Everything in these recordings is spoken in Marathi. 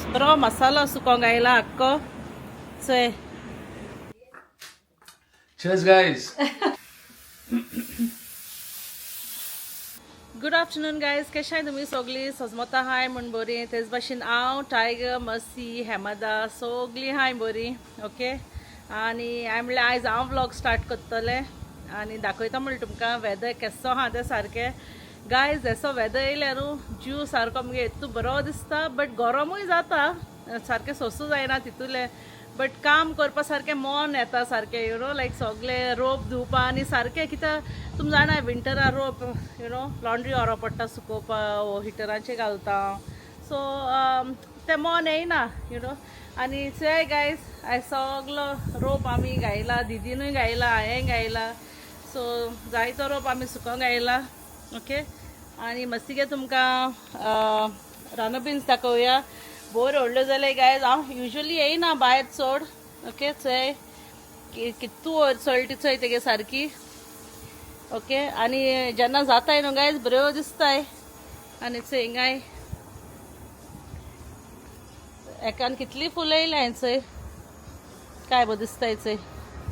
बरो मसालो सुकोंक आयला आक्को चोय. Cheers, guys. Good afternoon guys, कशें आहाय तुमी सगळीं? सजमता हाय म्हण बरी. तेच भाशेन हांव, टायगर, मसी, हेमदा सगळीं हाय बरी. ओके, आनी हांवें म्हणलें आयज हांव व्लॉग स्टार्ट करतलें आनी दाखयता म्हणलें तुमकां वेदर केसो आहा तें सारकें. गायज एसो वेदर येयल्यार जीव सारको आमगे इतू बरो दिसता, बट गरमूय जाता, सारकें सोंसू जायना तितूलें. बट काम करपा सारकें मन येता सारकें, यू नो, लायक सगळें रोप धुवपा आनी सारकें कित्याक तुमी जाणा विंटरा रोप, यू नो, लॉन्ड्री व्हरप पडटा सुकोवपा, हिटराचेर घालता. सो तें मन येयना, यू नो. आनी चोय गायज, आयज सगलो रोप आमी घायला, दिदीनूय घायला, हांवें घायला. सो जायतो रोप आमी सुकोवंक घायला. ओके, आनी मस्तिगे तुमकां रानो बिन्स दाखोवया. बोर व्हडल्यो जाल्यार गायज हांव युजली येयना भायर चड. ओके, चोय कितू चलटी चोय तेगे सारकी. ओके, आनी जेन्ना जाताय न्हू गायज बऱ्यो दिसताय. आनी चोय हिंगाय एकान कितली फुलां येयल्याय चोय, काय बरें दिसताय चोय.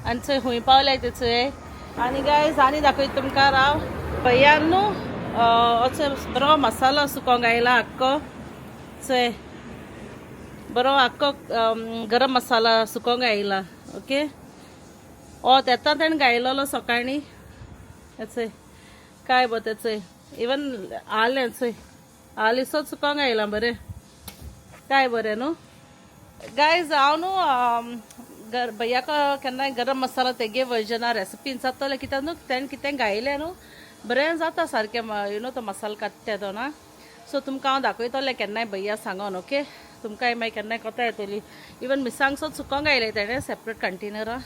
आनी चोय खूंय पावल्याय ते चोय. आनी गायज आनी दाखयता तुमकां राव. भैयान न्हू असो बरो मसालो सुकोवंक आयला आक्को चोय. बरो आक्को गरम मसाला सुकोवंक आयला. ओके, येता तेणें घायलोलो सकाळीं. चोय काय बो ते चोय, इवन आलें चोय, आलिसो सुकोवंक आयला बरें. काय बरें न्हू गायज. हांव न्हू भैयाक केन्नाय गरम मसाला तेगे वर्जना रेसिपीन जातले, कित्याक न्हू तेणें कितें घायलें न्हू बरें जाता सारकें, यू नो, तो मसालो काडटा तो ना. सो तुमकां हांव दाखयतलें केन्नाय भैया सांगोन. ओके, तुमकांय मागीर केन्नाय कोता येतली. इवन मिरसांग सुद्दां सुकोवंक घायलें तेणें सेपरेट कंटेनरां.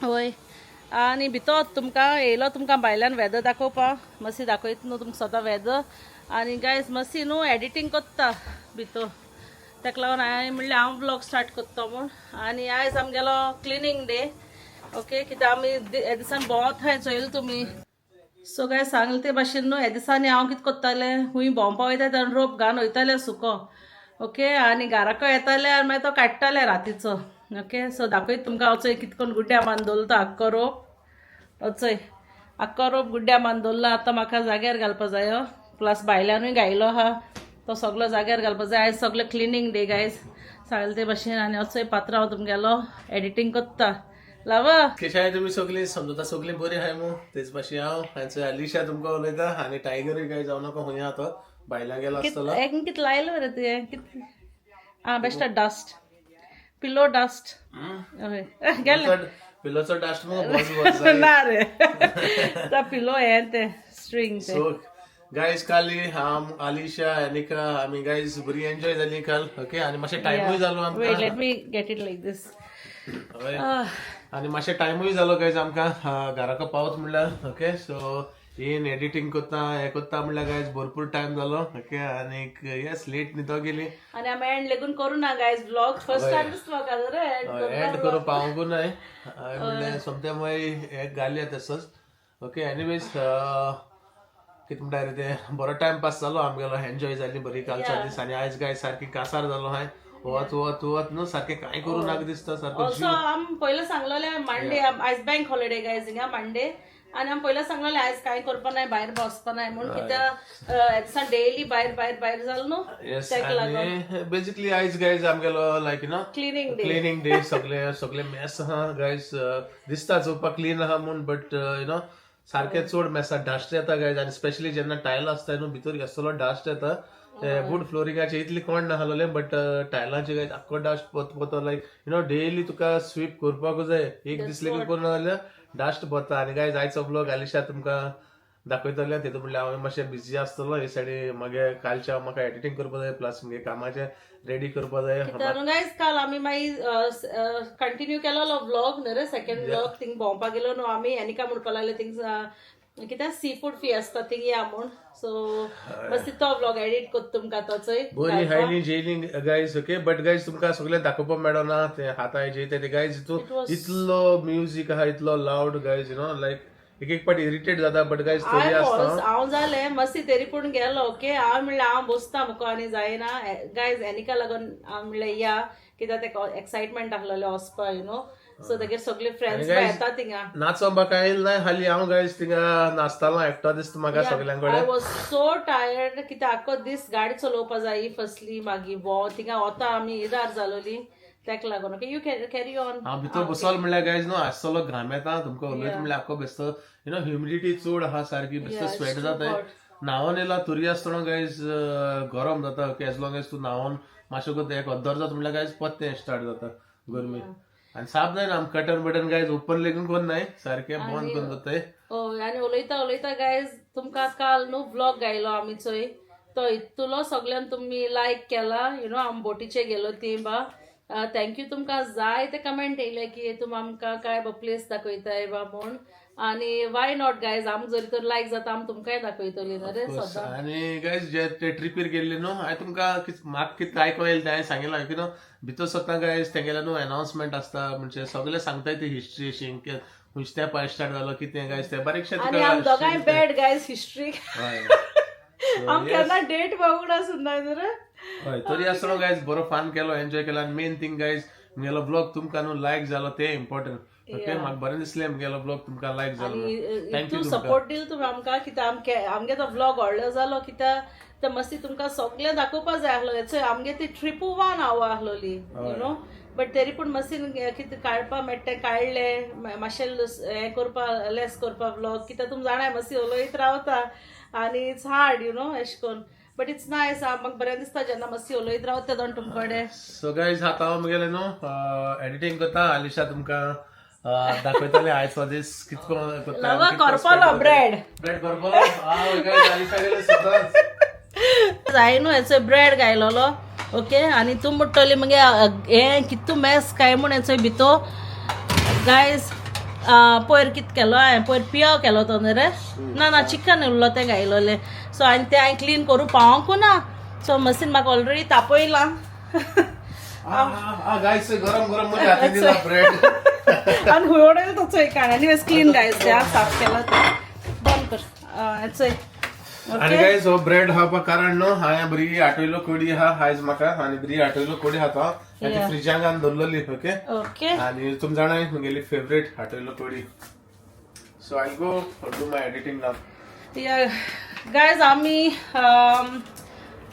वय, आनी भितर तुमकां येयलो तुमकां भायल्यान वेदर दाखोवपा. मसी दाखयता न्हू तुमकां सदां वेदर. आनी गायज मसी न्हू एडिटींग कोत्ता भितर, ताका लागून हांवें म्हणलें हांव ब्लॉग स्टार्ट कोत्ता म्हूण. आनी आयज आमगेलो क्लिनींग डे. ओके, कित्याक आमी हे दिसान भोंवत हाय चोयलें तुमी. सो गाय सांगलें ते भाशेन न्हू हे दिसांनी हांव कितें कोत्तालें, खूंय भोंवपा वयता तेन्ना रोप घालून वयतालें सुको. ओके, आनी घराको येतालें आनी मागीर तो काडटालें रातीचो. ओके, सो दाखयता तुमकां वचोय कितें करून गुड्ड्या बांदून दवरलो तो आख्खो रोप. वचोय आख्खो रोप गुड्ड्या बांदून दवरलो. आतां म्हाका जाग्यार घालपा जायो, प्लस भायल्यानूय घायलो आहा तो सगलो जाग्यार घालपा जाय. आयज सगळें क्लिनींग डे गायज सांगलें ते भाशेन. आनी वचोय पात्रांव तुमगेलो एडिटींग कोत्ता. लावा कशें आहाय तुमी सगळीं? समजता सगळीं बरी आहाय मू. तेच भाशेन हांव हांचो अलिशा तुमकां उलयता. आनी टायगरूय काय जावं नाका खूंय आहा तो, भायल्यान गेलो आसतलो. एक कितें लायलो मरे तुवें? कितें? आं, बेश्टा डस्ट, पिलो डस्ट. गेलें पिलोचो डस्ट मू बस ना रे तो पिलो हें तें स्ट्रिंग तें. सो गायज काली हांव अलिशा एनिका आमी गायज बरी एन्जॉय जाली काल. ओके, आनी मातशें टायमूय जालो Wait, आमकां. let me get it like this. आनी मातशें टायमूय जालो गायज आमकां घराको पावत म्हणल्यार. ओके, सो इन एडिटींग कोत्ता हें कोत्ता म्हणल्यार गायज भरपूर टायम जालो. ओके, आनीक येस लेट न्हिदो गेली. आनी आमी एंड लेगून करूं ना गायज ब्लॉग. फर्स्ट टाइम दिसता म्हाका रे एंड करूं पावूंकू न्हय म्हणल्यार सोमतें मागीर हें घालया तसोच. ओके, एनीवेज कितें म्हणटा रे तें बरो टायम पास जालो आमगेलो, एन्जॉय जाली बरी कालच्या दीस. आनी आयज गायज सारकी कासार जालो हांय. वत न्हू सारकें कांय करूं नाका दिसता सारको. ऑल्सो आमी पयलें सांगलोलें मंडे आयज बँक हॉलिडे गायज हिंगा मंडे. आनी आमी पयलें सांगलोलें आयज कांय करपा नाय, भायर बसपा नाय म्हूण. कित्याक ह्या दिसा डेली भायर भायर भायर जालो न्हू तेका लागून. बेसिकली आयज गायज आमगेलो लायक यू नो क्लिनींग डे. सगळे मेस आहा गायज दिसता चोवपाक क्लीन आहा म्हूण, बट यू नो सारकें चड मेसा डस्ट येता गायज. आनी स्पेशली जेन्ना टायल आसता न्हू भितर असलो डस्ट येता. वूड फ्लोरिंगाचे इतली कोण नाहलोले, बट टायलांचे गायज आख्खो डस्ट पोतो लायक यू नो डेली तुका स्वीप करपाकू जाय. एक दीस लेगीत करून जाल्यार डस्ट पोता. आनी गायज आयचो ब्लॉग अलिशा तुमकां दाखयतलें. तेतून म्हणल्यार हांव मातशें बिजी आसतलो हे सायडी. मागे कालच्या म्हाका एडिटींग करपा जाय, प्लस मुगे कामाचें रेडी करपा जाय. गायज काल आमी मागीर कंटिन्यू केलोलो ब्लॉग न्हू रे, सेकंड ब्लॉग. थिंग भोंवपा गेलो न्हू आमी. एनिका म्हणपा लागले थिंग कित्याक सी फूड फिएस्ता थिंग या म्हूण. सो बस तो ब्लॉग एडिट कोत्ता तुमकां तोचोय बरी highly gelling guys. Okay, but guys तुमकां सगळें दाखोवपा मेळना ते हाताय जे ते गायज इतलो म्युजीक आहा, इतलो लावड गायज, यू नो, लायक एक एक पाटी इरिटेट जाता बट गायज तरी आसता हांव जालें मस्ती तरी पूण गेलो ओके हांव म्हणलें हांव बसता मुको आनी जायना गायज एनिका लागून हांव म्हणलें या कित्याक तेका एक्सायटमेंट आसलेलें वचपा यू नो सो तेगे सगळे फ्रेंड्स येता थिंगा नाचो म्हाका येयल ना हाली हांव गायज थिंगा नाचतालो एकटो दिसता म्हाका सगळ्यां आय कडेन वॉज सो टायर्ड कित्याक आख्खो दीस गाडी चलोवपा जायी फसली मागीर थिंगा वता आमी इरार जालोली तेका लागून ओके यू कॅरी ऑन हांव भितर बसलो म्हणल्यार गायज न्हू आसतलो घाम येता तुमकां उलयता म्हणल्यार आख्खो बेसतो यू नो ह्युमिडिटी चड आहा सारकी बेसतो स्वेट जाता न्हावून येयला तुरी आसतना गायज गरम जाता ओके एज लॉंग एज तूं न्हावून मातशें एक अर्दर जाता म्हणल्यार गायज पत्तें स्टार्ट जाता गरमी आनी साप जायना आम कटन बटन गायज ओपन लेगून कोण नाय सारकें बंद करून जाताय हय आनी उलयता गायज तुमकां काल न्हू व्लॉग गायलो आमी चोय तो इतलो सगळ्यान तुमी लायक केला यू नो आमी बोटीचे गेलो ती बा थँक्यू तुमकां जाय ते कमेंट येयले की तुमी आमकां काय प्लेस दाखयताय बा म्हूण आनी वाय नॉट गायज आमकां जरी तर लायक जाता आमी तुमकांय दाखयतली न्हू रे सदां आनी गायज जे ते ट्रिपीर गेल्ले न्हू हांवें तुमकां म्हाका कितें आयको येयलें तें हांवें सांगितलें की न्हू भितर सरता गायज तेंगेले न्हू अनाउन्समेंट आसता म्हणजे सगळे सांगताय ती हिस्ट्री अशी खंयचे त्या पांय स्टार्ट जालो कितें गायज ते बारीकशें आनी आमी दोगांय बॅड गायज हिस्ट्री आमी केन्ना डेट बघूंक सुद्दां रे हय तरी आसतना गायज बरो फन केलो एन्जॉय केलो आनी मेन थिंग गायज म्हगेलो ब्लॉग तुमकां न्हू लायक जालो ते इम्पॉर्टंट ओके म्हाका बरें दिसलें म्हगेलो ब्लॉग तुमकां लायक जालो इतू सपोर्ट दिल तुमी आमकां कित्याक आमगे तो ब्लॉग व्हडलो जालो कित्याक ते मस्ती तुमकां सगळें दाखोवपा जाय आसलो चोय आमगे ती ट्रिपू 1 आवर आसलोली यू नो बट तरी पूण मस्तीन कितें काडपा मेळटा काडले मातशें हें करपा लेस करपा ब्लॉग कित्याक तुमी जाणाय मस्ती उलयत रावता आनी इट्स हार्ड यू नो एश कोन्न बट इट्स नायस म्हाका बरें दिसता जेन्ना मस्ती उलयत रावता दोन तुमचे कडेन सो गायज आतां हांव म्हगेलें न्हू एडिटींग करता आलिशा तुमकां दाखयतलें आयचो दीस कितको करता करपालो ब्रेड करपालो गायज आलिशा गेले सदांच हांवें न्हू हेचो ब्रेड घायलोलो ओके आनी तूं म्हणटली मगे हें कितू मेस काय म्हूण हेचो भितो गायज पयर कितें केलो हांवें पयर पियाव केलो तो न्ही रे ना चिकन उरलो तें घायलोलें सो आनी तें हांवें क्लीन करूं पावोंकू ना सो मशीन म्हाका ऑलरेडी तापयलां गायज गरम गरम मध्ये हाती दिला ब्रेड आनी हुयोडेल तो चोय काण आनी क्लीन गायज तें साफ केला तें बंद कर चोय आनी गायज हो ब्रेड खावपा कारण न्हू हांवें बरी आटयलो कोडी आहा आयज म्हाका आनी बरी आटयलो कोडी खाता फ्रिजांत घालून दवरलेली ओके ओके आनी तुमी जाणाय म्हगेली फेवरेट आटयलो कोडी so I go do my editing now guys आमी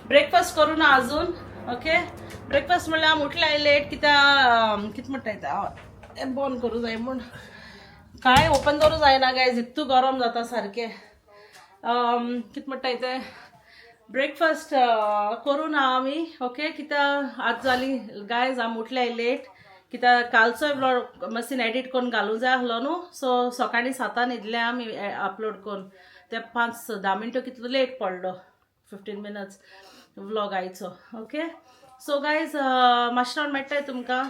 ब्रेकफास्ट करू ना अजून ओके ब्रेकफास्ट म्हणल्यार आमी उठले लेट कित्याक कितें म्हणटा हें बंद करूं जाय म्हूण कांय ओपन करूं जायना गायज इतू गरम जाता सारकें कितें म्हणटा तें ब्रेकफास्ट करूं ना आमी ओके कित्याक आज जाली गायज आमी उठले लेट कित्याक कालचोय ब्लॉग मशीन एडिट करून घालूंक जाय आसलो न्हू सो सकाळीं 7 न्हिदले आमी अपलोड करून ते 5-10 मिनटं कितलो लेट पडलो 15 मिनट्स व्लॉग आयचो ओके सो गायज मातशें रावन मेळटाय तुमकां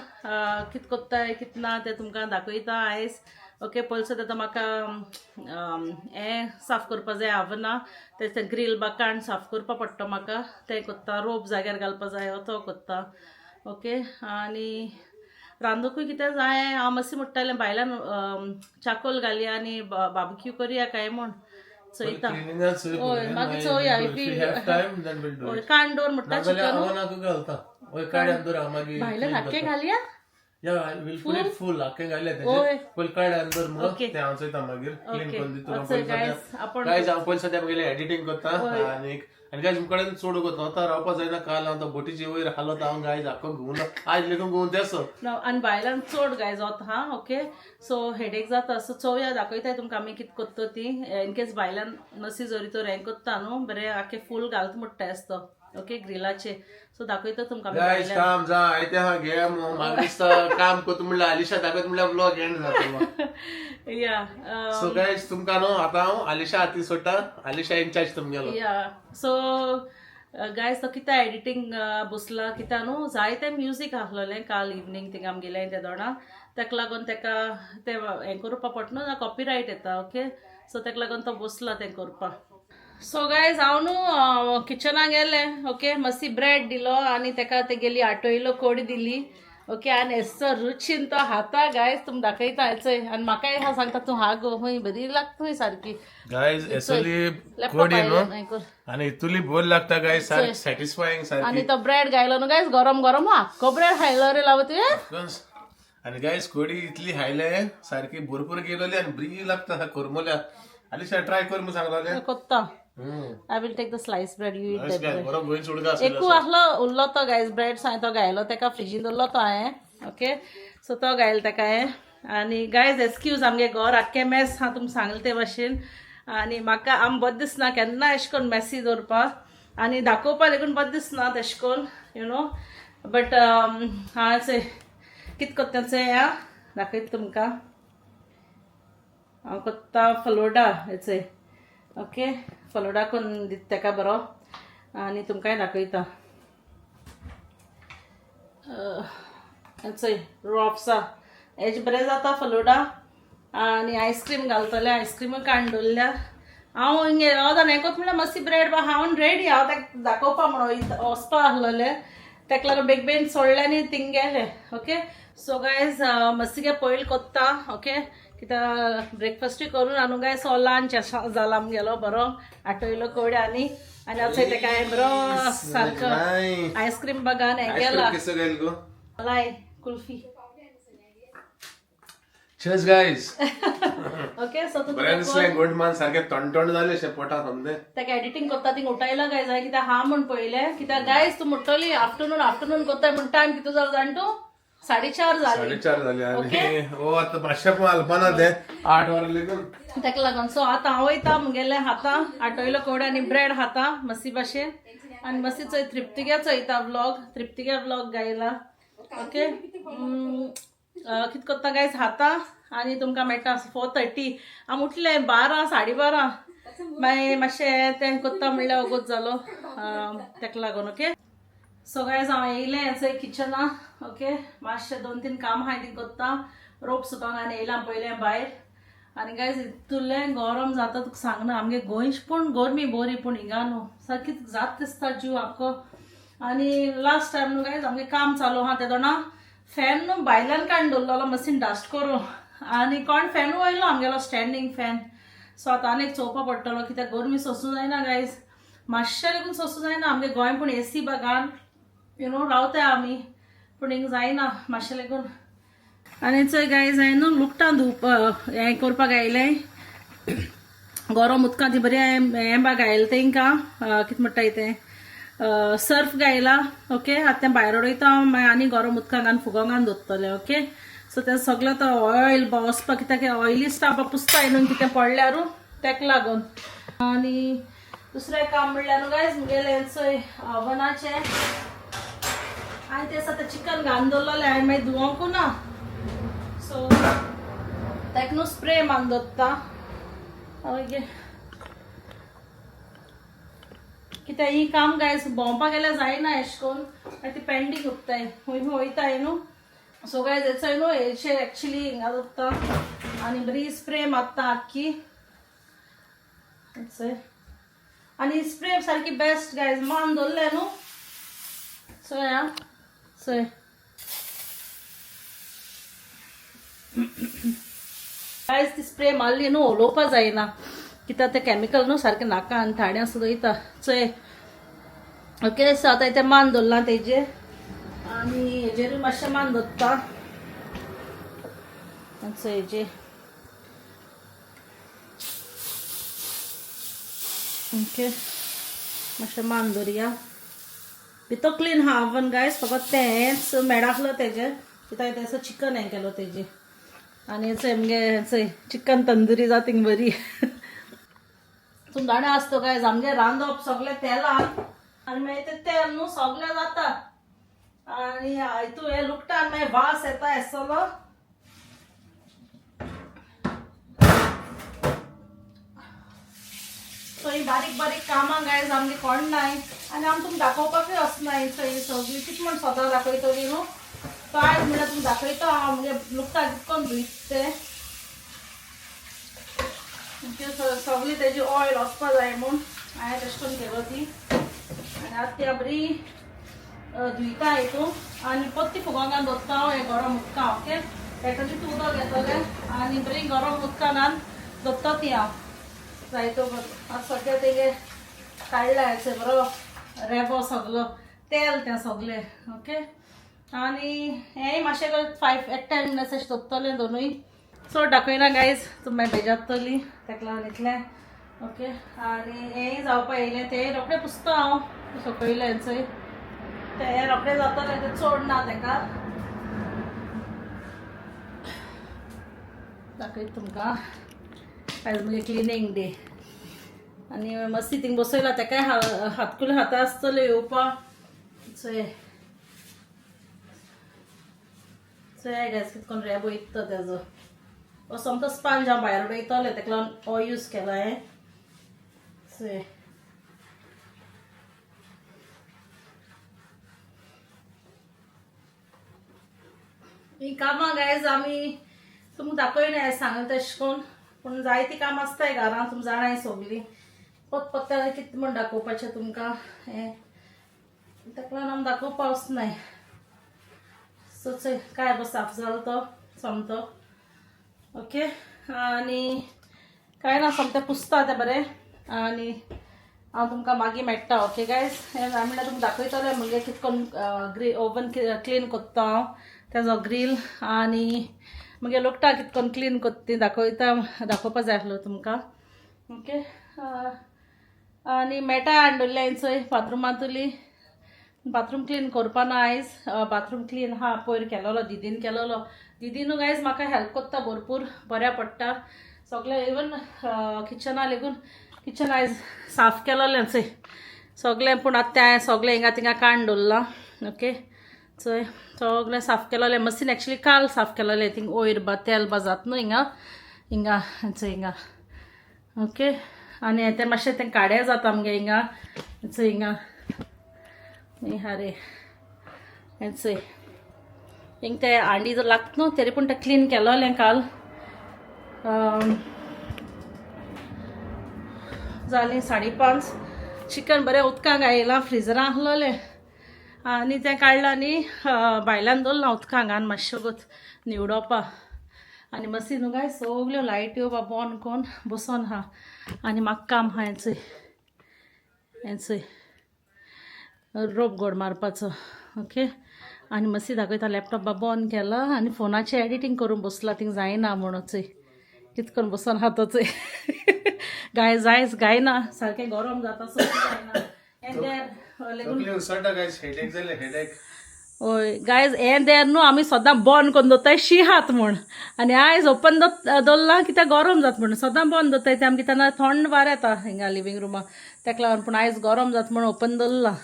कितें कोत्ताय कितें ना तें तुमकां दाखयता आयज ओके पयलीं आतां म्हाका हें साफ करपा जाय आवना तें ग्रील बाकाण साफ करपा पडटा म्हाका तें कोत्ता रोप जाग्यार घालपा जाय तो कोत्ता ओके आनी रांदूकूय कितें जाय हांव मातशें म्हणटालें भायल्यान चाकोल घालया आनी बार्बेक्यू करया काय म्हूण चोयता हय मागीर चोवया कांडोर म्हणटा चिकन भायल्यान हाके घालया फुल आख्खें घालें तेजें पयलीं काड अंदर मग तें हांव चोयता मागीर क्लीन करून दिता गायज हांव पयलीं सद्या म्हगेलें एडिटींग करता आनी गायज मुखाडेन चोड वता रावपा जायना काल हांव तो बोटीचे वयर हालत हांव गायज आख्खो घुंवन आज लेगून घुंवन तेसो आनी भायल्यान चड गायज वता हा ओके सो हेडेक जाता सो चोवया दाखयताय तुमकां आमी कितें कोत्ता ती इनकेस भायल्यान नसी जरी तर हें कोत्ता न्हू बरें आख्खें फूल घालता म्हणटा तो ओके ग्रिलाचे सो दाखयता तुमकां गायज काम जा आयते हा घे म्हाका दिसता काम कोत्ता म्हणल्यार आलिशा दाखयता म्हणल्यार व्लॉग एंड जातलो या सो गायज तुमकां न्हू आतां हांव आलिशा हाती सोडटा आलिशा इन्चार्ज तुमगेलो या सो गायज तो कित्या एडिटींग बसला कित्या न्हू जायतें म्युजीक आसलोलें काल इवनींग थिंगा आमी गेलें त्या दोना तेका लागून तेका तें हें करपा पडटा न्हू कॉपीरायट येता ओके सो तेका लागून तो बसला तें करपा सो गायज हांव न्हू किचनाक गेलें ओके मातशी ब्रेड दिलो आनी तेका ते गेली आटयलो कोडी दिली ओके आणि एसो रुचीन तो हाता गायज तुम दाखयता हेचोय आणि म्हाका हा सांगता तू हा गो हूंय बरी लागता सारकी गायज एसोली लॅपटॉप कोडी न्हू आयला नाही कर. आणि इतुली बोल लागता गायज सारकी सॅटिस्फाईंग आणि सारकी तो ब्रेड गायलो न्हू गायज गरम गरम हक्को ब्रेड खायलो रे लाव तुवें आणि गायज कोडी इतली हायले सारकी भरपूर गेलोली आणि बरी लागता कोरमोल्या आली ट्राय कर म्हणून सांगलोले कोत्ता I will take the sliced bread. You eat that bread. बरो गोंयच उडगा एकू आहलो उरलो तो गायज ब्रेड सांग तो गायलो तेका फ्रिजीन उरलो तो हांवें ओके सो तो गायल तेका हांवें आनी गायज एक्सक्यूज आमगे घर आख्खें मेस हांव तुमकां सांगले ते भाशेन आनी म्हाका आम बरें दिसना केन्ना अशें करून मॅसी दवरपाक आनी दाखोवपाक लेगून बरें दिसना तेशें करून यू नो बट हांव कितें कोत्ता तें दाखयता तुमकां हांव कोत्ता फलोडा हेचो ओके फलोडा करून दिता तेका बरो आनी तुमकांय दाखयता हेचोय रॉप्सा हेजे बरें जाता फलोडा आनी आयस्क्रीम घालतले आयस्क्रीम काडून दवरल्या हांव हिंगे रावता हें कोत म्हणल्यार मातशी ब्रेड बा हांव रेडी हांव ताका दाखोवपा म्हणून वचपा आसलोले तेका लागून बेग बेगीन सोडलें आनी थिंग गेले ओके सो गायज मस्तिगे पयलीं कोत्ता ओके कित्याक ब्रेकफास्टूय करून आनी गाय सो लंच जाला आमगेलो बरो आटयलो कोडी आनी आतां तेका हांवें बरो सारको आयस्क्रीम बागान हें केला मलाई कुल्फी चेस गायज ओके सो बरें दिसलें गोंडमान सारकें तणतण जालें अशें पोटांत समजें तेका एडिटींग कोत्ता थिंग उठयला गायज हांवें कित्याक हा म्हूण पळयलें कित्याक गायज तूं म्हणटली आफ्टरनून कोत्ताय म्हण टायम कितू जालो जाण तूं 4:30 जाली 4:30 जाली आनी हो आतां मातशें पण हलपाना ते 8 वरां लेगून तेका लागून सो आतां हांव वयता मुगेलें खाता आटयलो कोडे आनी ब्रेड खाता मस्सी भाशेन आनी मस्सी चोय तृप्तीगे चोयता तृप्तीगे व्लॉग गायला ओके कितें कोत्ता गायज खाता आनी तुमकां मेळटा 4:30 हांव उठलें 12 12:30 मागीर मातशें तें कोत्ता म्हणल्यार वगत जालो तेका लागून ओके सो गायज हांव येयलें हेचो किचना ओके मातशें 2-3 काम आहाय तीं कोत्ता रोप सुकोंक आनी येयलां पयलें भायर आनी गायज इतुलें गरम जाता तुका सांगना आमगे गोंयच पूण गोरमी बरी पूण हिंगा न्हू सारकी जात दिसता जीव आख्खो आनी लास्ट टायम न्हू गायज आमगे काम चालू आहा ते दोना फॅन न्हू भायल्यान काडून दवरलेलो मशीन डास्ट करूं आनी कोण फॅनू वयलो आमगेलो स्टँडींग फॅन सो आतां आनी एक चोवपा पडटलो कित्याक गोरमी सोंसूं जायना गायज मातशें लेगून सोंसूं जायना आमगे गोंय पूण एसी बागान यू नो रावताय आमी पूण हिंग जायना मातशें लेगून आनी चोय गायज हांवें न्हू लुकटां धुवप हें करपाक आयलें गरम उदकां ती बरी हें बाग घायलें तेंकां कितें म्हणटाय तें सर्फ घायला ओके आतां तें भायर उडयता मागीर आनी गरम उदकान घालून फुगो घालून दवरतलें ओके सो तें सगळें तो ऑयल वचपाक कित्याक ऑयली स्टाफ पुसताय न्हू कितें पडल्यारू तेका लागून आनी दुसरें काम म्हणल्यार गायज मुगेलें चोय ओवनाचें आनी तें आतां चिकन घालून दवरलेलें हांवें मागीर धुवोंकू ना सो तेका न्हू स्प्रे मारून दवरता ओके कित्याक ही काम गायज भोंवपाक गेल्यार जायना अशें करून ती पेंडींग उरताय खंय वयताय न्हू सो गायज हेचोय न्हू हेचेर एक्चुली हिंगा दवरता आनी बरी स्प्रे मारता आख्खी आनी स्प्रे सारकी बेस्ट गायज मान दवरलें न्हू सो या सो गायज ती स्प्रे मारली न्हू उलोवपा जायना कित्याक तें कॅमिकल न्हू सारकें नाका आनी थाण्यां सुद्दां वयता चोय ओके सो आतां तें मान दवरलां तेजेर आनी हेजेरूय मातशें मान दवरता सो हेजेर ओके मातशें मान दवरया भितर क्लीन हा ओवन गायज फकत तेंच मेळाकलो तेजेर कित्याक तेचो चिकन हें केलो तेजेर आनी हेचो मगे चोय चिकन तंदुरी जाता थिंग बरी तूं जाणा आसतो गायज आमगे रांदप सगळें तेलान आनी मागीर तें तेल न्हू सगळें जाता आनी हितू हें लुकटा आनी मागीर वास येता एसलो सो ही बारीक बारीक कामां गायज आमगे कोण नाय आनी आमी तुमकां दाखोवपाकूय वचनाय चोय सगळी कितें म्हण सदां दाखयतली न्हू तो आयज म्हणल्यार तुमकां दाखयता हांव म्हणजे लुकटा कितकोन धुयत तें सगळी तेजी ऑयल वचपा जाय म्हूण हांवें तशें करून केलो ती आनी आतां ती बरी धुयता हितून आनी पत्ती फुगोंगान दवरता हांव हें गरम उदका ओके हेका तूं उदक घेतलें आनी बरी गरम उदकान दवरता ती हांव जायतो आतां सद्या तेगे काडला हेचो बरो रेबो सगलो तेल तें सगलें ओके आनी हेंय मातशें 5-10 मिनट्स अशें दवरतलें दोनूय चड दाखयना गायज तुमी बेजारतली तेका लागून इतलें ओके आनी हेंय जावपा येयलें तें रोखडें पुसता हांव सकयलें हेंचोय तें रोखडें जातलें तें चड ना तेका दाखयता तुमकां आयज म्हगे क्लिनींग डे आनी मस्ती थिंग बसयला तेकाय हातकुले हाता आसतले येवपा चोय चोय गॅस कितें करून रेबो इत्ता तेजो हो सोमतो स्पंज हांव भायर उडयतलें तेका लागून हो यूज केला हांवें चोय ही कामां गायज आमी तुमकां दाखयना सांगलें तशें करून पूण जायतीं कामां आसताय घरांत तुमी जाणाय सगलीं पत्त्या कितें म्हण दाखोवपाचें तुमकां हें तेका लागून आमी दाखोवपा वचनाय सो चोय काय बस साफ जालो तो सोमतो ओके आनी कांय ना सोमतें पुसता तें बरें आनी हांव तुमकां मागीर मेळटा ओके गायज हें म्हणल्यार तुमकां दाखयतलें म्हगे कितें करून ओवन क्लीन कोत्ता हांव तेजो ग्रील आनी म्हगे लोकटा कितें करून क्लीन कोत्ता ती दाखोवपा जाय आसलो तुमकां ओके आनी मेळटा हाडुल्लें चोय बाथरुमांतली बाथरूम क्लीन करपा ना आयज बाथरूम क्लीन हा पयर केलोलो दिदीन केलोलो दिदीनू गायज म्हाका हेल्प कोत्ता भरपूर बऱ्या पडटा सगळें इवन किचना लेगून किचन आयज साफ केलोलें चोय सगळें पूण आतां तें सगळें हिंगा तिंगा काण दवरलां ओके चोय सगळें साफ केलोलें मशीन एक्चुली काल साफ केलोलें थिंग ओयर बा तेल बा जाता न्हू हिंगा चोय हिंगा ओके आनी तें मातशें तें काड्या जाता आमगे हिंगा चोय हिंगा हारे हें चोय हिंग तें हांडी जर लागता न्हू तरी पूण तें क्लीन केलोलें काल जालीं 5:30 चिकन बरें उदकांत घायलां फ्रिजरान आसलोलें आनी तें काडलां आनी भायल्यान दवरलां उदकांत घालून मातशें गोत निवडोवपा आनी मसी न्हू गाय सगल्यो लायट्यो बा बंद कोन्न बसोन आहा आनी म्हाका काम आहा हें चोय रोप घोड मारपाचो ओके आनी मसी दाखयता लॅपटॉप बा बंद केला आनी फोनाचें एडिटींग करून बसला थिंग जायना म्हणून चोय कितें करून बसोन आहा तो चोय गायना सारकें गरम जाता सो ओय गायज हें देर न्हू आमी सदां बंद करून दवरताय शिहात म्हूण आनी आयज ओपन दवरलां कित्याक गरम जाता म्हणून सदां बंद दवरताय तें आमगे तेन्ना थंड वारें येता हिंगा लिवींग रुमाक तेका लागून पूण आयज गरम जाता म्हूण ओपन दवरलां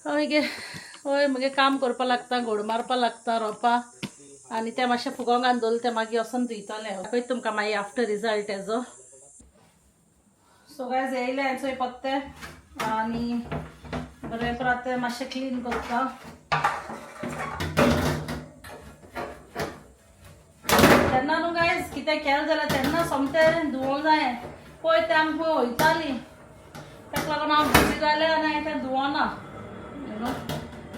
हय गे हय म्हगे काम करपा लागता घोड मारपा लागता रोवपा आनी तें मातशें फुगोंगान दवरलें तें मागीर वचोन धुयतलें पळयत तुमकां मागीर आफ्टर रिजल्ट हेजो सो गायज येयलें हेचोय पत्तें आनी बरें परत तें मातशें क्लीन करता तेन्ना न्हू गायज कितें केलें जाल्यार तेन्ना सोमतें धुवोंक जाय पळय तें आमी पळय वयतालीं तेका लागून हांव बिजी जालें आनी हांवें तें धुवोना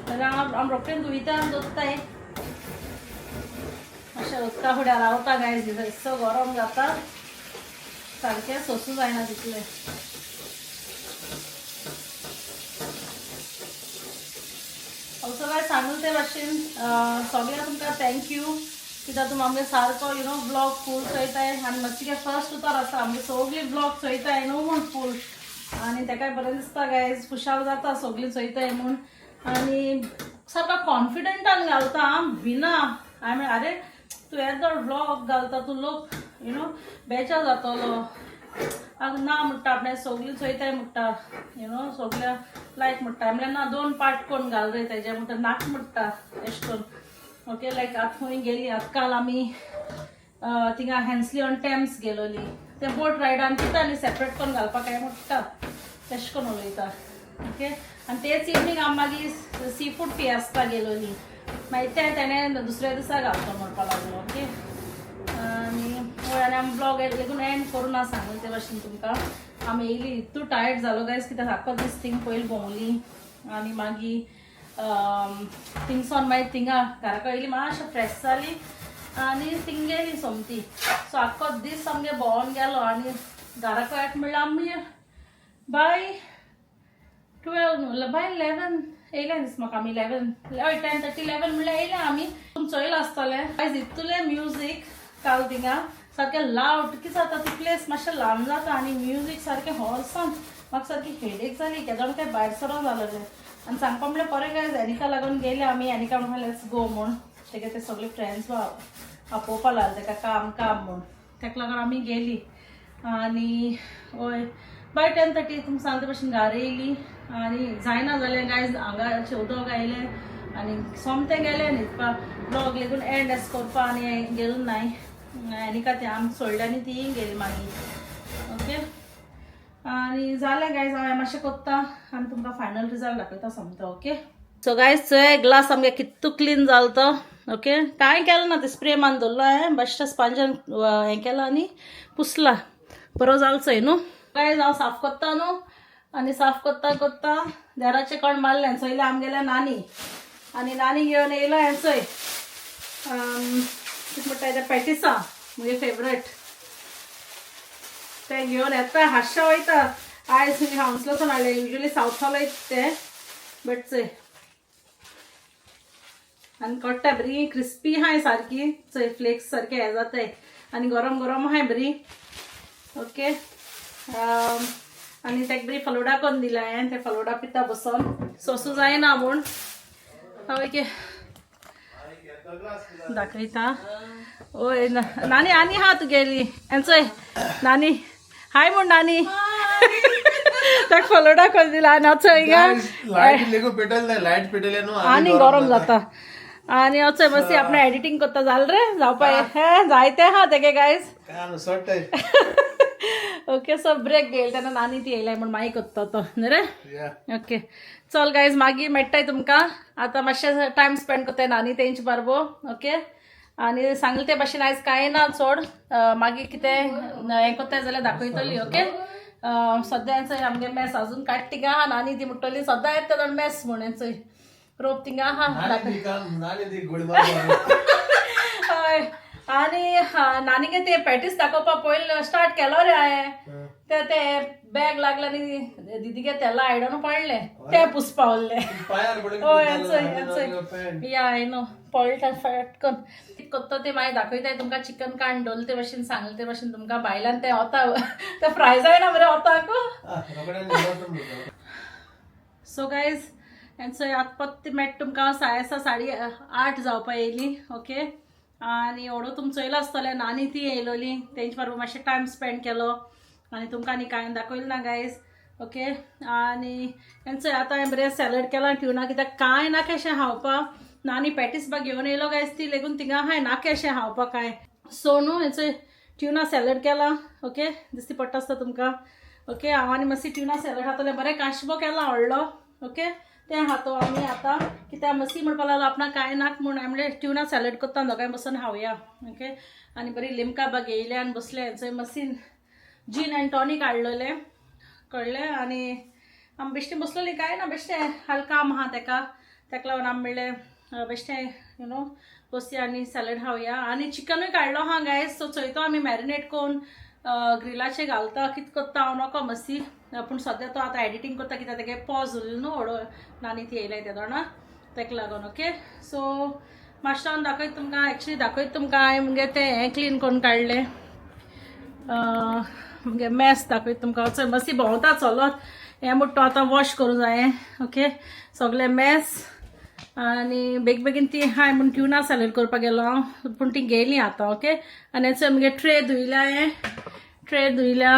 जाल्यार हांव रोखडें धुयता आनी दवरताय अशें उदका फुड्यान रावता गायज इतलो गरम जाता सारकें सोंसूं जायना तितलें ऑल्सो गायज सांगलें ते भाशेन सगळ्यांक तुमकां थँक्यू कित्याक तुमी आमगे सारको ब्लॉग फूल चोयताय आनी मातशें फर्स्ट उतार आसा आमगे सगळीं ब्लॉग चोयताय न्हू म्हूण फूल आनी तेकाय बरें दिसता गायज खुशाल जाता सगळीं चोयताय म्हूण आनी सारको कॉन्फिडंटान घालता भिना हांवें अरे तूं येदो ब्लॉग घालता तूं लोक बेजार जातलो ना म्हणटा आपणें सगळीं चोयताय म्हणटा सगळ्या लायक म्हणटा म्हणल्यार ना 2 पार्ट करून घाल रे तेजे म्हणटा नाक म्हणटा अशें करून ओके लायक आतां खंय गेली आतां काल आमी थिंगा हॅन्सली ऑन टेम्स गेलोली ते बोट रायडान दिता आनी सेपरेट करून घालपाक काय म्हणटा तशें करून उलयता ओके आनी तेच इवनींग आमी मागीर सी फूड फिएस्ता गेलोली मागीर तेणें दुसऱ्या दिसा घालता म्हणपा लागलो ओके आनी हय आनी आमी ब्लॉग लेगून एंड करुना सांगून ते भाशेन तुमकां आमी येयली इतू टायर्ड जालो गायज कित्याक आख्खो दीस थिंग पयलीं भोंवली आनी मागीर थिंगसोन मागीर थिंगा घराक येयली मातशें फ्रेश जाली आनी थिंग गेली सोमती. सो आख्खो दीस सामकें भोंवोन गेलो आनी घराक येता म्हणल्यार आमी बाय 12 म्हणल्यार बाय 11 येयले दीस म्हाका आमी 11 हय 10:30 11 म्हणल्यार येयले आमी. चोयलो आसतलें आयज इतुलें म्युजीक काल थिंगा सारकें लावड कितें जाता ती प्लेस मातशें ल्हान जाता आनी म्युजीक सारकें होर्सान म्हाका सारकी हेडेक जाली केदोण तें भायर सरो जालेलें आनी सांगपा म्हणल्यार बरें गायज एनिका लागून गेले आमी. एनिका म्हणून लेट्स गो म्हूण तेगे ते सगळे फ्रेंड्स आपोवपा लागले तेका काम म्हूण तेका लागून आमी गेली आनी हय बाय 10:30 तुमकां सांगता भशेन घरा येयली आनी जायना जालें गायज हांगाचें उदक आयलें आनी सोमतें गेलें न्हिदपा. ब्लॉग लेगून एंड एस करपा आनी गेलो नाय एनिका ती आमकां सोडल्यानी ती गेली मागीर. ओके आनी जालें गायज हांव मातशें कोत्ता आनी तुमकां फायनल रिजल्ट दाखयता सोमतो. ओके सो गायज चोय ग्लास सामकें कितू क्लीन जालो तो. ओके कांय केलें ना ते स्प्रे मान दवरलो हांवें बेश्टें स्पंजान हें केलां आनी पुसला बरो जालो चोय न्हू. गायज हांव साफ कोत्ता न्हू आनी साफ कोत्ता देराचें कोण मारलें चोयलें आमी गेल्या नानी आनी नानी घेवन येयलो हांवें चोय कितें म्हणटा तें पॅटिसां म्हजे फेवरेट ते घेवन येता हातशें वयता. आयज हांगसलोसून हाडलें युजली सावथालो ते बट चोय आनी कोट्टा बरी क्रिस्पी हाय सारकी चोय फ्लेक्स सारके हे जाताय आनी गरम गरम हाय बरी. ओके आनी तेका बरी फलोडा करून दिला हांवें ते फलोडा पिता बसोन सोसू जायना म्हूण हांव एक दाखयता. ओय नानी आनी हा तुगेली चोय नानी हाय म्हूण नानी ताका फलोडा करून दिला आनी चोय लायट पेटयले न्हू आनी गरम जाता आनी चोय मातशी आपणें एडिटींग करता जालें रे जावपा हे जायते हा तेगे गायज. ओके सो ब्रेक घेयल तेन्ना नानी ती येयलाय म्हूण मागीर कोत्ता तो न्ही रे. ओके चल गायज मागीर मेळटाय तुमकां. आतां मातशें टायम स्पेंड कोत्ताय नानी तेंचे बारबो. ओके आनी सांगले ते भाशेन आयज कांय ना चड मागीर कितें हें कोत्ताय जाल्यार दाखयतली. ओके सद्या चोय आमगे मॅस आजून काट थिंगा आहा नानी ती म्हणटली सद्दां येता तेन्ना मॅस म्हूण चोय रोप थिंगा आहा हय. आनी नानीगे ते पॅटीस दाखोवपा पयलीं स्टार्ट केलो रे हांवें ते बॅग लागला आनी दिदीगे तेला आयडन पडलें ते पुसपा उरलें. हय या आय नो पळटा फटकन कितें कोत्ता ते मागीर दाखयताय तुमकां. चिकन काण दवरले ते भाशेन सांगले ते भाशेन तुमकां भायल्यान ते वता ते फ्राय जायना बरें वताक. सो गायज चोय आतां पत्ती मेट तुमकां 7:30 जावपा येयली. ओके आनी एवढो तुमी चोयलो आसतलें नानी ती येयलोली तेंचे बरोबर मातशें टायम स्पेंड केलो आनी तुमकां आनी कांय दाखयलें ना गायज. ओके आनी चोय आतां हांवें बरें सॅलड केलां ट्युना कित्याक कांय नाका अशें खावपा. नानी पॅटीस बाग घेवन येयलो गायज ती लेगून थिंगा हाय नाका अशें खावपा कांय. सो न्हू हेचो ट्युना सॅलड केलां. ओके दिसती पडटा आसता तुमकां. ओके हांव आनी मातशी ट्युना सॅलड खातलें बरें काशबो केला व्हडलो. ओके तें खातो आमी आतां कित्याक मसी म्हणपा लागलो आपणाक कांय नाक म्हूण हांवें ट्युना सॅलड कोत्ता दोगांय बसून खावया. ओके आनी बरी लिमका बाग येयले आनी बसले चोय मसीन जीन आनी टॉनीक हाडलेलें कळ्ळें आनी आमी बेश्टें बसलेलीं कांय ना बेश्टें हाल काम आहा तेका लागून आमी म्हणलें बेश्टें यू नो बसया आनी सॅलड खावया. आनी चिकनूय काडलो आहा गायज सो चोय तो आमी मॅरिनेट करून ग्रिलाचेर घालता कितें कोत्ता हांव नोको मातशी पूण सद्या तो आतां एडिटींग कोत्ता कित्याक तेगे पॉज उरलें न्हू व्हडो नानी ती येयलाय ते जाणा तेका लागून. ओके सो मातशें हांव दाखयता तुमकां एक्चुली दाखयता तुमकां हांवें मुगे तें हें क्लीन करून काडलें मुगे मॅस दाखयता तुमकां. चोय मातशी भोंवता चलत हें म्हणटा तो आतां वॉश करूं जायें. ओके सगलें मॅस आनी बेगीन ती हाय म्हूण ट्युना सॅलड करपाक गेलो हांव पूण ती गेली आतां. ओके आनी चोय मुगे ट्रे धुयल्या हांवें ट्रे धुयल्या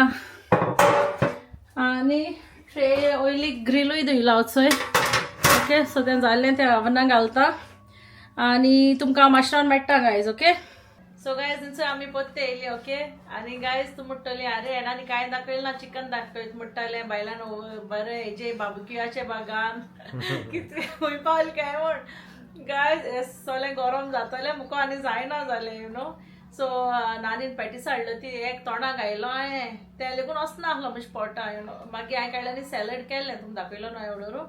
आनी ट्रे ओयली ग्रिलूय धुयला हांव चोय. ओके सो तें जालें तें ओवनाक घालता आनी तुमकां मातशें मेळटा गायज. ओके सो गायज थंयसर आमी पोत्ते येयली. ओके आनी गायज तूं म्हणटली अरे हेणांनी कांय दाखयलें ना चिकन दाखयता म्हणटालें बायलान बरें हेजे बार्बेक्यूचे बागान कितें खंय पावलें काय म्हूण गायज हें सगलें गरम जातलें मुको आनी जायना जालें यू नो. सो नानीन पॅटीस हाडलो ती एक तोंडाक घायलो हांवें तें लेगून वचना आसलो मातशें पोटा यू नो. मागीर हांवें काडलें आनी सॅलड केलें तुमकां दाखयलो ना एवढो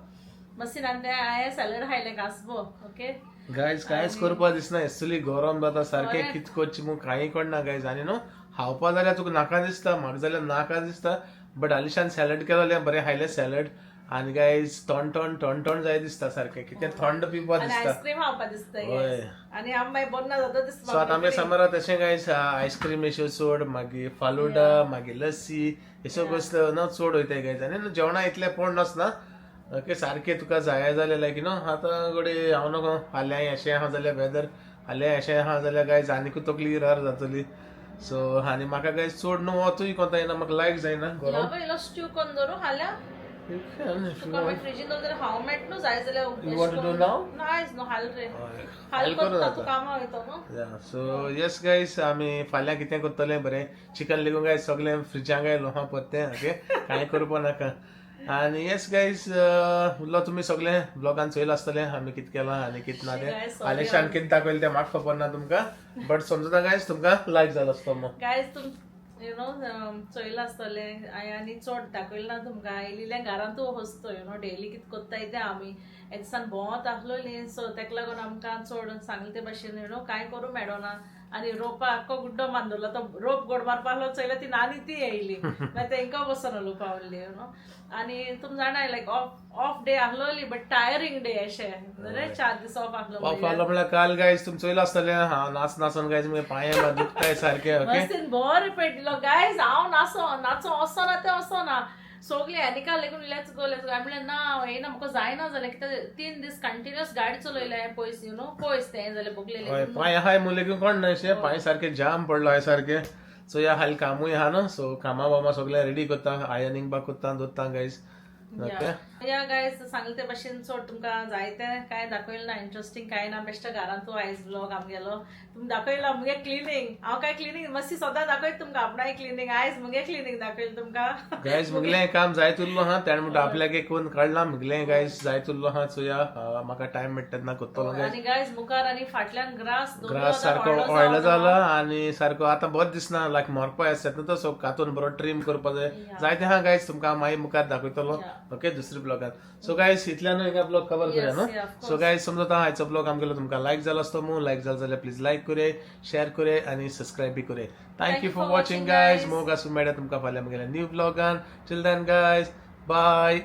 मस्ती नांदे हांवें सॅलड खायलें घासबो ओके गायज कांयच करपा दिसना एसली गरम जाता सारकें कितें करचें म्हूण कांय कळना गायज आनी न्हू खावपा जाल्यार तुका नाका दिसता म्हाका जाल्यार नाका दिसता बट हालींच्यान सॅलड केलो जाल्यार बरें खायलें सॅलड आनी गायज टण जाय दिसता सारकें कितें थंड पिवपा आनी दिसता आयस्क्रीम खावपा दिसता होय आनी आमी मागीर बन्ना जाता दिसता सो आतां आमगे समरा तशें गायज आयस्क्रीम एश्यो चड मागीर फालुडा मागीर लस्सी ह्यो सगळ्यो न्हू चड वयताय गायज आनी जेवणा इतलें पोण नासना ओके सारकें तुका जाय जाल्यार लायक न्हू आतां घोडे हांव नको फाल्यां अशें आहा जाल्यार वेदर फाल्यां अशें आहा जाल्यार गायज आनीकूय तकली रार जातली सो आनी म्हाका गायज चड न्हू वचूय कोंता येना म्हाका लायक जायना गरम इलो स्ट्यू करून दवरूं हाल्या तुका मागीर फ्रिजीन दवरून खावंक मेळटा न्हू जाय जाल्यार You want to do now? नायज न्हू हाल रे हाल हाल करूं करता जाता. तूं कामां वयता न्हू सो येस गायज आमी फाल्यां कितें करतलें बरें चिकन लेगून गायज सगळें फ्रिजान घायलो हा परतें ओके कांय करपा नाका आनी येस गायज उरलो तुमी सगळें ब्लॉगान चोयला आसतलें आमी कितें केलां आनी कितें ना तें हालींच्यान कितें दाखयलें तें म्हाका खबर ना तुमकां बट समजता गायज तुमकां लायक जालो आसतो मग गायज तुम यु नो चोयला आसतले आनी चड दाखयलें ना तुमकां इल्ल्या घरान तूं वचतो यु नो डेली कितें कोत्ताय तें आमी एक दिसान भोंवत आसलोली सो तेका लागून आमकां चड सांगले ते भाशेन यु नो कांय करूं मेळना आनी रोपा आख्खो गुड्डो बांदलो तो रोप गोड मारपा आसलो चोयल्यार ती नानी ती येयली मागीर तेंकां बसून उलोव पावली यु नो आनी तुम जाणा लायक ऑफ डे आसलोली बट टायरिंग डे अशें बरें 4 दीस ऑफ आसलो पावस आलो म्हळ्यार काल गायज तुमी चोयला आसतलें हांव नाचून गायज म्हगे पांय बा दुखताय सारकें ओके मस्तीन बरें पेटलो गायज हांव नाचो वचना तें वचना सगळीं एनिका लेगून लेट्स गो हांवें म्हणलें ना येना म्हाका जायना जालें कित्याक 3 दीस कंटिन्युअस गाडी चलयलें पयस यु नो पयस तें जालें बोगलेलें हय पांय आहाय म्हूण लेगून कोण ना अशें पांय सारकें जाम पडलो हाय सारकें सो या हाल कामूय आहा न्हू सो कामा बामा सगळें रेडी करता आयनिंग बा करता दोत्ता गायज ओके या गायज सांगले ते भाशेन चड तुमकां जायतें कांय दाखयलें ना इंटरेस्टींग कांय ना बेश्टे घरान तूं आयज ब्लॉग आमगेलो तुमी दाखयलो मुगे क्लिनींग हांव काय क्लिनींग मस्ती सदां दाखयता तुमकां आपणाय क्लिनींग आयज मुगे क्लिनींग दाखयलें तुमकां गायज मुगलें काम जायत उरलो हा त्या म्हणटा आपल्याक एक कोण कळना मुगलें गायज जायत उरलो हा सो या म्हाका टायम मेळटा तेन्ना करतलो गायज आनी गायज मुखार आनी फाटल्यान ग्रास सारको व्हडलो जाला आनी सारको आतां बरो दिसना लायक मोरपा आसता न्हू तो सो कातून बरो ट्रीम करपा जाय जायतें हा गायज तुमकां मागीर मुखार दाखयतलो ओके दुसऱ्या ब्लॉगान सो गायज इतल्यान हिंगा ब्लॉग कवर करूया न्हू सो गायज समजता हायचो ब्लॉग आमगेलो तुमकां लायक जालो आसतो मू लायक जालो जाल्यार प्लीज लायक करे शेअर करे आनी सबस्क्रायब बी करे थँक्यू फॉर वॉचिंग गायज मोग आसूं मेळटा तुमकां फाल्यां मुगेल्या न्यू ब्लॉगान टिल देन गायज बाय